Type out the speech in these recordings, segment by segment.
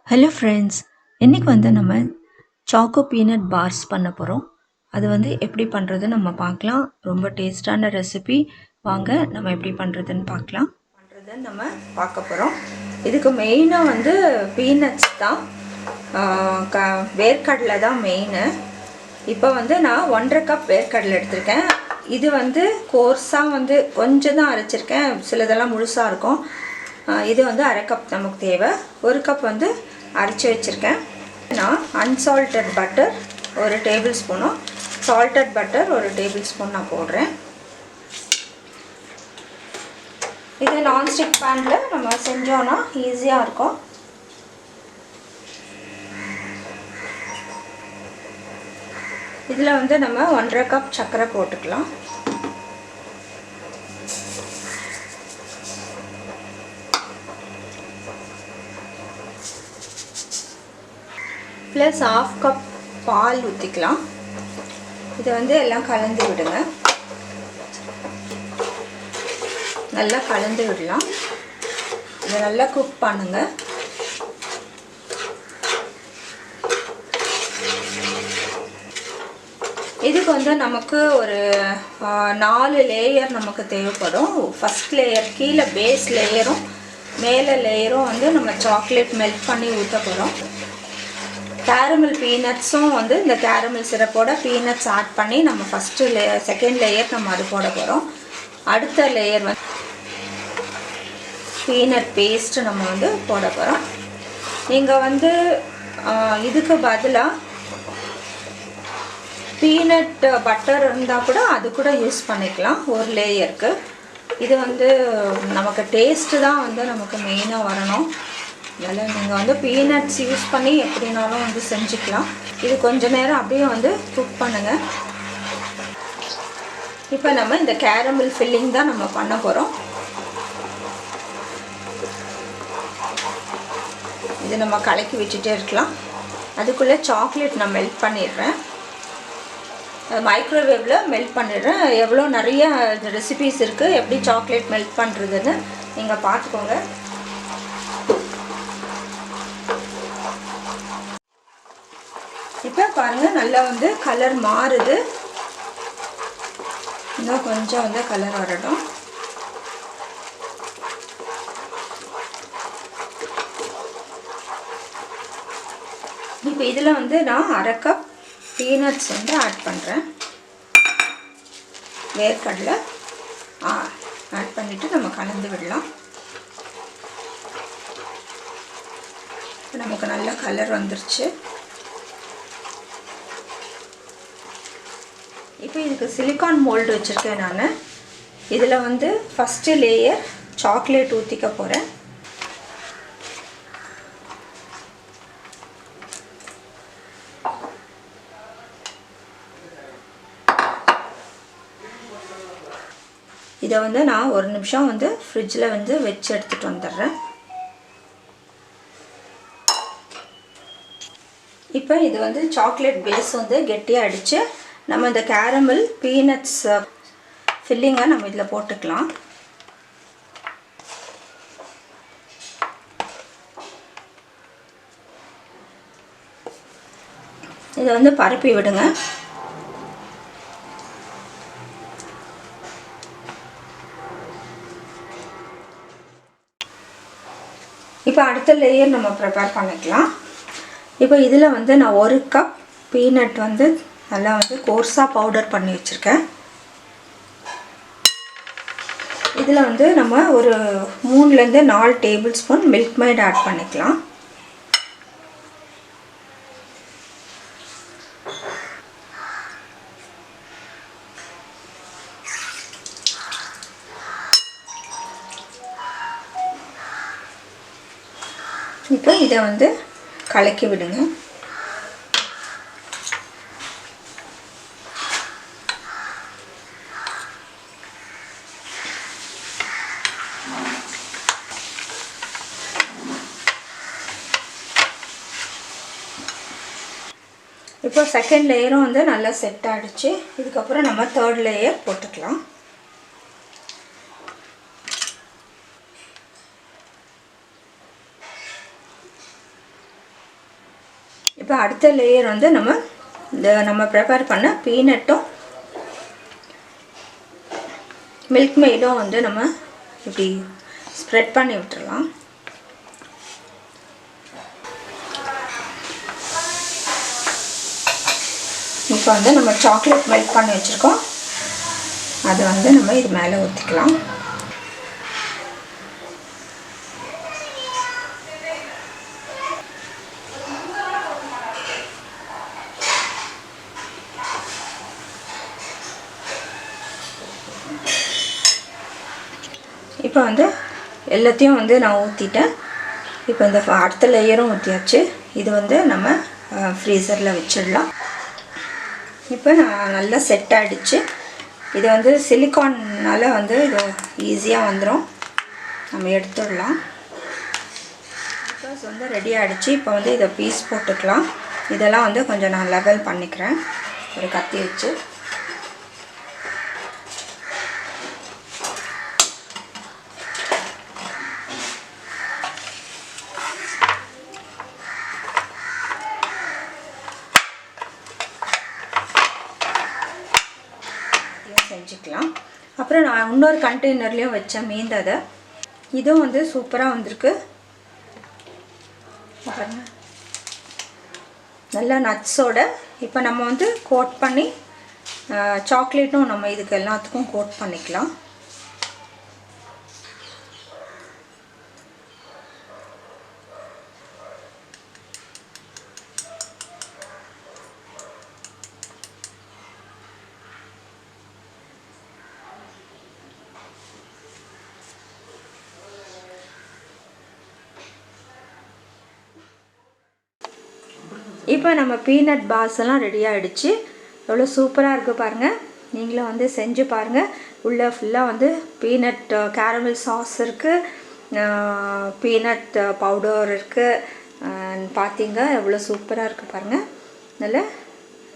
Hello friends, இன்றைக்கி வந்து நம்ம சாக்கோ பீனட் பார்ஸ் பண்ண போகிறோம். அது வந்து எப்படி பண்ணுறதுன்னு நம்ம பார்க்கலாம். ரொம்ப டேஸ்டான ரெசிபி. வாங்க நம்ம எப்படி பண்ணுறதுன்னு பார்க்கலாம். நம்ம பார்க்க போகிறோம். இதுக்கு மெயினாக வந்து பீனட்ஸ் தான், வேர்க்கடலை தான் மெயின். இப்போ வந்து நான் 1.5 கப் வேர்க்கடலை எடுத்திருக்கேன். இது வந்து கோர்ஸாக வந்து கொஞ்சம் தான் அரைச்சிருக்கேன், சிலதெல்லாம் முழுசாக இருக்கும். இது வந்து 1/2 கப் நமக்கு தேவை. 1 கப் வந்து அரைச்சி வச்சுருக்கேன். நான் அன்சால்டட் பட்டர் 1 டேபிள் ஸ்பூனும் சால்டட் பட்டர் 1 டேபிள் ஸ்பூன் நான் போடுறேன். இது நான்ஸ்டிக் பேனில் நம்ம செஞ்சோன்னா ஈஸியாக இருக்கும். இதில் வந்து நம்ம 1.5 கப் சர்க்கரை போட்டுக்கலாம். ப்ளஸ் 1/2 கப் பால் ஊற்றிக்கலாம். இதை வந்து எல்லாம் கலந்து விடுங்க. நல்லா கலந்து விடலாம். இதை நல்லா குக் பண்ணுங்க. இதுக்கு வந்து நமக்கு ஒரு 4 லேயர் நமக்கு தேவைப்படும். ஃபஸ்ட் லேயர் கீழே பேஸ் லேயரும் மேலே லேயரும் வந்து நம்ம சாக்லேட் மெல்ட் பண்ணி ஊற்ற போகிறோம். கேரமல் பீனட்ஸும் வந்து இந்த கேரமல் சிரப்போட பீனட்ஸ் ஆட் பண்ணி நம்ம ஃபஸ்ட்டு செகண்ட் லேயர் நம்ம அது போட போகிறோம். அடுத்த லேயர் வந்து பீனட் பேஸ்ட்டு நம்ம வந்து போட போகிறோம். நீங்கள் வந்து இதுக்கு பதிலாக பீனட் பட்டர் இருந்தால் கூட அது கூட யூஸ் பண்ணிக்கலாம் ஒரு லேயருக்கு. இது வந்து நமக்கு டேஸ்ட்டு தான் வந்து நமக்கு மெயினாக வரணும். அதனால் நீங்கள் வந்து பீனட்ஸ் யூஸ் பண்ணி எப்படினாலும் வந்து செஞ்சுக்கலாம். இது கொஞ்ச நேரம் அப்படியே வந்து குக் பண்ணுங்கள். இப்போ நம்ம இந்த கேரமல் ஃபில்லிங் தான் நம்ம பண்ண போகிறோம். இது நம்ம கலக்கி வச்சுட்டே இருக்கலாம். அதுக்குள்ளே சாக்லேட் நான் மெல்ட் பண்ணிடுறேன். மைக்ரோவேவில் மெல்ட் பண்ணிடுறேன். எவ்வளோ நிறைய ரெசிபீஸ் இருக்குது எப்படி சாக்லேட் மெல்ட் பண்ணுறதுன்னு நீங்கள் பார்த்துக்கோங்க. இப்போ பாருங்கள், நல்லா வந்து கலர் மாறுது. இன்னும் கொஞ்சம் வந்து கலர் வரட்டும். இப்போ இதில் வந்து நான் 1/2 கப் பீனட்ஸ் வந்து ஆட் பண்ணுறேன். வேர்க்கடலை ஆட் பண்ணிவிட்டு நம்ம கலந்து விடலாம். நமக்கு நல்ல கலர் வந்துருச்சு. இப்போ இதுக்கு சிலிக்கான் மோல்டு வச்சுருக்கேன் நான். இதில் வந்து ஃபஸ்ட்டு லேயர் சாக்லேட் ஊற்றிக்க போகிறேன். இதை வந்து நான் 1 நிமிஷம் வந்து ஃப்ரிட்ஜில் வந்து வச்சு எடுத்துகிட்டு வந்துடுறேன். இப்போ இது வந்து சாக்லேட் பேஸ் வந்து கெட்டியாக அடித்து நம்ம இந்த கேரமல் பீனட்ஸ் ஃபில்லிங்கை நம்ம இதில் போட்டுக்கலாம். இதை வந்து பரப்பி விடுங்க. இப்போ அடுத்த லேயர் நம்ம ப்ரிப்பேர் பண்ணிக்கலாம். இப்போ இதில் வந்து நான் 1 கப் பீனட் வந்து நல்லா வந்து கோர்ஸாக பவுடர் பண்ணி வச்சுருக்கேன். இதில் வந்து நம்ம ஒரு 3லேருந்து 4 table spoon Milkmaid add பண்ணிக்கலாம். இப்போ இதை வந்து கலக்கி விடுங்க. இப்போ செகண்ட் லேயரும் வந்து நல்லா செட் ஆகிடுச்சு. இதுக்கப்புறம் நம்ம 3rd லேயர் போட்டுக்கலாம். இப்போ அடுத்த லேயர் வந்து நம்ம ப்ரிப்பேர் பண்ண பீனட்டும் மில்க் மெய்டும் வந்து நம்ம இப்படி ஸ்ப்ரெட் பண்ணி விட்டுறலாம். இப்போ வந்து நம்ம சாக்லேட் மெல்ட் பண்ணி வச்சுருக்கோம், அதை வந்து நம்ம இது மேலே ஊற்றிக்கலாம். இப்போ வந்து எல்லாத்தையும் வந்து நான் ஊற்றிட்டேன். இப்போ இந்த அடுத்த லேயரும் ஊற்றியாச்சு. இது வந்து நம்ம ஃப்ரீசரில் வச்சிடலாம். இப்போ நான் நல்லா செட் ஆகிடுச்சு. இது வந்து சிலிக்கான்னால் வந்து இது ஈஸியாக வந்துடும், நம்ம எடுத்துடலாம். பிகாஸ் வந்து ரெடி ஆகிடுச்சு. இப்போ வந்து இதை பீஸ் போட்டுக்கலாம். இதெல்லாம் வந்து கொஞ்சம் நான் லெவல் பண்ணிக்கிறேன் ஒரு கத்தி வச்சு. செஞ்சுக்கலாம். அப்புறம் நான் இன்னொரு கண்டெய்னர்லேயும் வச்சேன் மீந்ததை. இதுவும் வந்து சூப்பராக வந்திருக்கு பாருங்க, நல்லா நட்ஸோட. இப்போ நம்ம வந்து கோட் பண்ணி சாக்லேட்டும் நம்ம இதுக்கு எல்லாத்துக்கும் கோட் பண்ணிக்கலாம். இப்போ நம்ம பீனட் பால்ஸ் எல்லாம் ரெடி ஆகிடுச்சு. எவ்வளோ சூப்பராக இருக்குது பாருங்கள். நீங்களும் வந்து செஞ்சு பாருங்கள். உள்ளே ஃபுல்லாக வந்து பீனட் கேரமல் சாஸ் இருக்குது, பீனட் பவுடர் இருக்குது. பார்த்தீங்க எவ்வளோ சூப்பராக இருக்குது பாருங்கள். நல்லா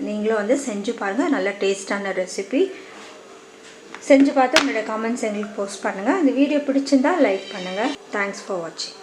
நீங்களும் வந்து செஞ்சு பாருங்கள். நல்ல டேஸ்டான ரெசிபி. செஞ்சு பார்த்து உங்களோட கமெண்ட்ஸ் எங்களுக்கு போஸ்ட் பண்ணுங்கள். இந்த வீடியோ பிடிச்சிருந்தால் லைக் பண்ணுங்கள். தேங்க்ஸ் ஃபார் வாட்சிங்.